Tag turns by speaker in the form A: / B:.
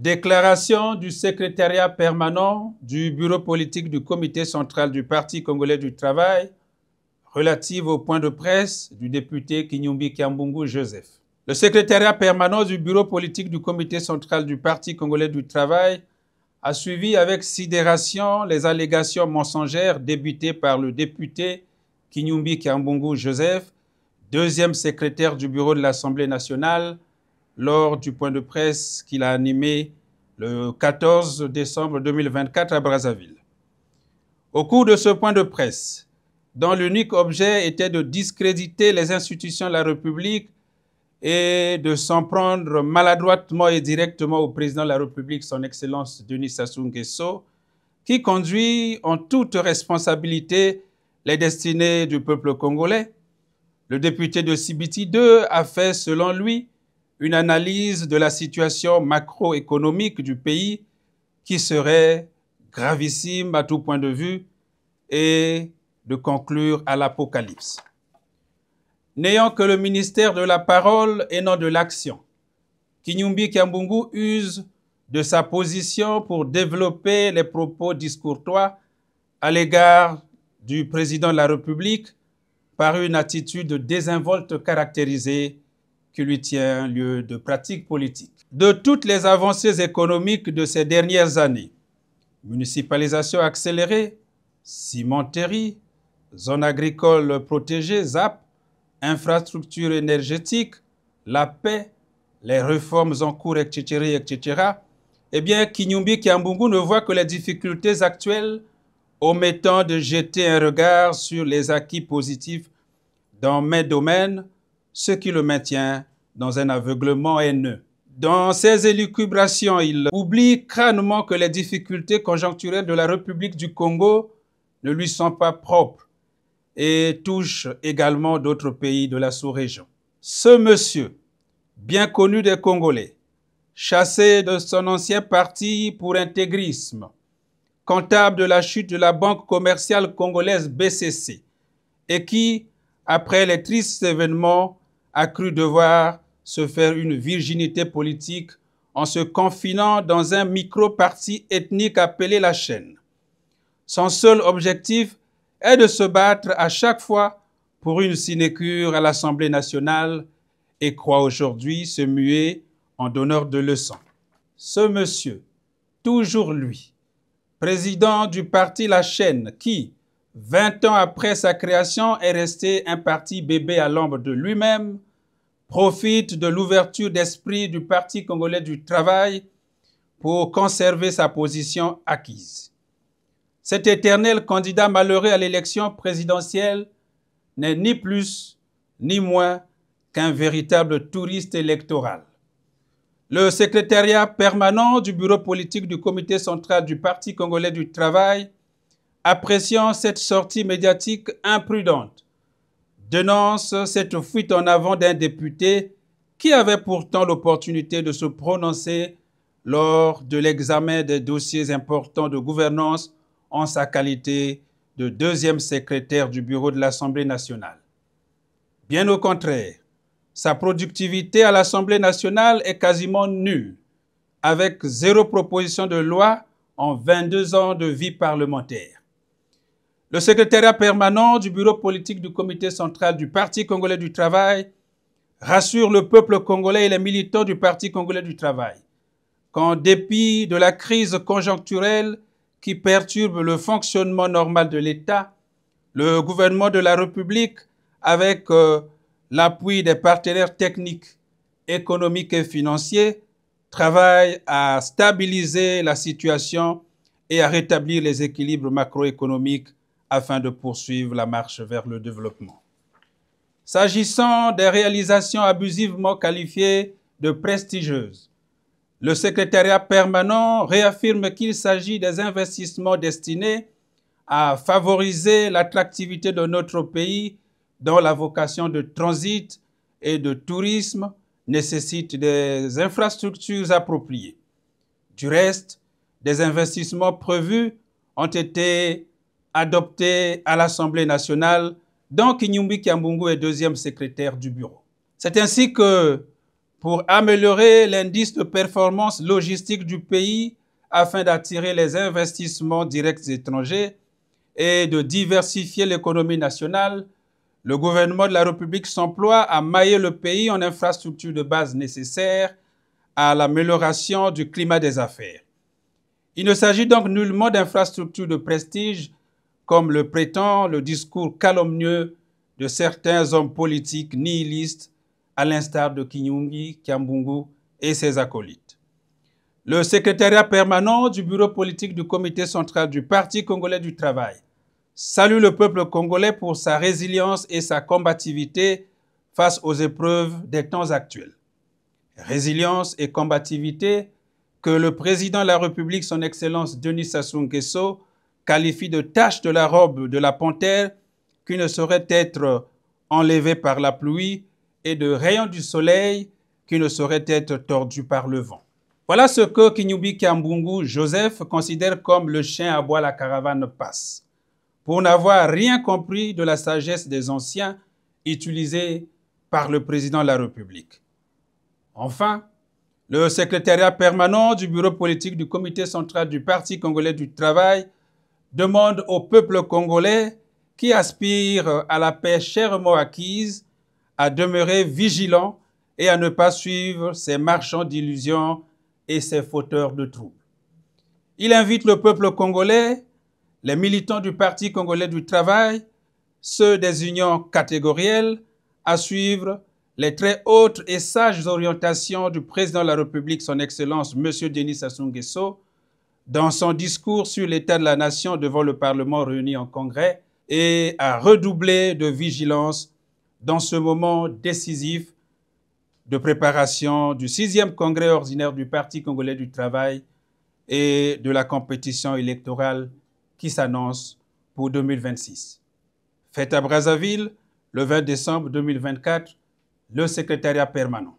A: Déclaration du secrétariat permanent du bureau politique du comité central du Parti congolais du travail relative au point de presse du député Kinyumbi Kiambungu Joseph. Le secrétariat permanent du bureau politique du comité central du Parti congolais du travail a suivi avec sidération les allégations mensongères débutées par le député Kinyumbi Kiambungu Joseph, deuxième secrétaire du bureau de l'Assemblée nationale, lors du point de presse qu'il a animé le 14 décembre 2024 à Brazzaville. Au cours de ce point de presse, dont l'unique objet était de discréditer les institutions de la République et de s'en prendre maladroitement et directement au président de la République, son Excellence Denis Sassou Nguesso, qui conduit en toute responsabilité les destinées du peuple congolais, le député de Sibiti II a fait, selon lui, une analyse de la situation macroéconomique du pays qui serait gravissime à tout point de vue et de conclure à l'apocalypse. N'ayant que le ministère de la parole et non de l'action, Kinyumbi Kiambungu use de sa position pour développer les propos discourtois à l'égard du président de la République par une attitude désinvolte caractérisée qui lui tient lieu de pratique politique. De toutes les avancées économiques de ces dernières années, municipalisation accélérée, cimenterie, zone agricole protégée, ZAP, infrastructure énergétique, la paix, les réformes en cours, etc., eh bien, Kinyumbi Kiambungu ne voit que les difficultés actuelles, omettant de jeter un regard sur les acquis positifs dans mes domaines, ce qui le maintient dans un aveuglement haineux. Dans ses élucubrations, il oublie crânement que les difficultés conjoncturelles de la République du Congo ne lui sont pas propres et touchent également d'autres pays de la sous-région. Ce monsieur, bien connu des Congolais, chassé de son ancien parti pour intégrisme, comptable de la chute de la banque commerciale congolaise BCC, et qui, après les tristes événements, a cru devoir se faire une virginité politique en se confinant dans un micro-parti ethnique appelé la Chaîne. Son seul objectif est de se battre à chaque fois pour une sinécure à l'Assemblée nationale et croit aujourd'hui se muer en donneur de leçons. Ce monsieur, toujours lui, président du parti La Chaîne, qui, 20 ans après sa création, est resté un parti bébé à l'ombre de lui-même, profite de l'ouverture d'esprit du Parti congolais du travail pour conserver sa position acquise. Cet éternel candidat malheureux à l'élection présidentielle n'est ni plus ni moins qu'un véritable touriste électoral. Le secrétariat permanent du bureau politique du comité central du Parti congolais du travail, appréciant cette sortie médiatique imprudente, dénonce cette fuite en avant d'un député qui avait pourtant l'opportunité de se prononcer lors de l'examen des dossiers importants de gouvernance en sa qualité de deuxième secrétaire du bureau de l'Assemblée nationale. Bien au contraire, sa productivité à l'Assemblée nationale est quasiment nulle, avec 0 proposition de loi en 22 ans de vie parlementaire. Le secrétariat permanent du bureau politique du comité central du Parti congolais du travail rassure le peuple congolais et les militants du Parti congolais du travail qu'en dépit de la crise conjoncturelle qui perturbe le fonctionnement normal de l'État, le gouvernement de la République, avec l'appui des partenaires techniques, économiques et financiers, travaille à stabiliser la situation et à rétablir les équilibres macroéconomiques afin de poursuivre la marche vers le développement. S'agissant des réalisations abusivement qualifiées de prestigieuses, le secrétariat permanent réaffirme qu'il s'agit des investissements destinés à favoriser l'attractivité de notre pays dont la vocation de transit et de tourisme nécessite des infrastructures appropriées. Du reste, des investissements prévus ont été adoptés à l'Assemblée nationale, dont Kinyumbi Kiambungu est deuxième secrétaire du bureau. C'est ainsi que, pour améliorer l'indice de performance logistique du pays afin d'attirer les investissements directs étrangers et de diversifier l'économie nationale, le gouvernement de la République s'emploie à mailler le pays en infrastructures de base nécessaires à l'amélioration du climat des affaires. Il ne s'agit donc nullement d'infrastructures de prestige, comme le prétend le discours calomnieux de certains hommes politiques nihilistes, à l'instar de Kinyumbi Kyambungu et ses acolytes. Le secrétariat permanent du bureau politique du comité central du Parti congolais du travail salue le peuple congolais pour sa résilience et sa combativité face aux épreuves des temps actuels. Résilience et combativité que le président de la République, son Excellence Denis Sassou Nguesso, qualifie de taches de la robe de la panthère qui ne sauraient être enlevées par la pluie et de rayons du soleil qui ne sauraient être tordus par le vent. Voilà ce que Kinyumbi Kyambungu Joseph considère comme le chien à bois la caravane passe, pour n'avoir rien compris de la sagesse des anciens utilisée par le président de la République. Enfin, le secrétariat permanent du bureau politique du comité central du Parti congolais du travail demande au peuple congolais qui aspire à la paix chèrement acquise à demeurer vigilant et à ne pas suivre ces marchands d'illusions et ces fauteurs de troubles. Il invite le peuple congolais, les militants du Parti congolais du travail, ceux des unions catégorielles, à suivre les très hautes et sages orientations du président de la République, son Excellence, M. Denis Sassou Nguesso, dans son discours sur l'état de la nation devant le Parlement réuni en congrès, et à redoubler de vigilance dans ce moment décisif de préparation du 6e congrès ordinaire du Parti congolais du travail et de la compétition électorale qui s'annonce pour 2026. Fête à Brazzaville, le 20 décembre 2024, le secrétariat permanent.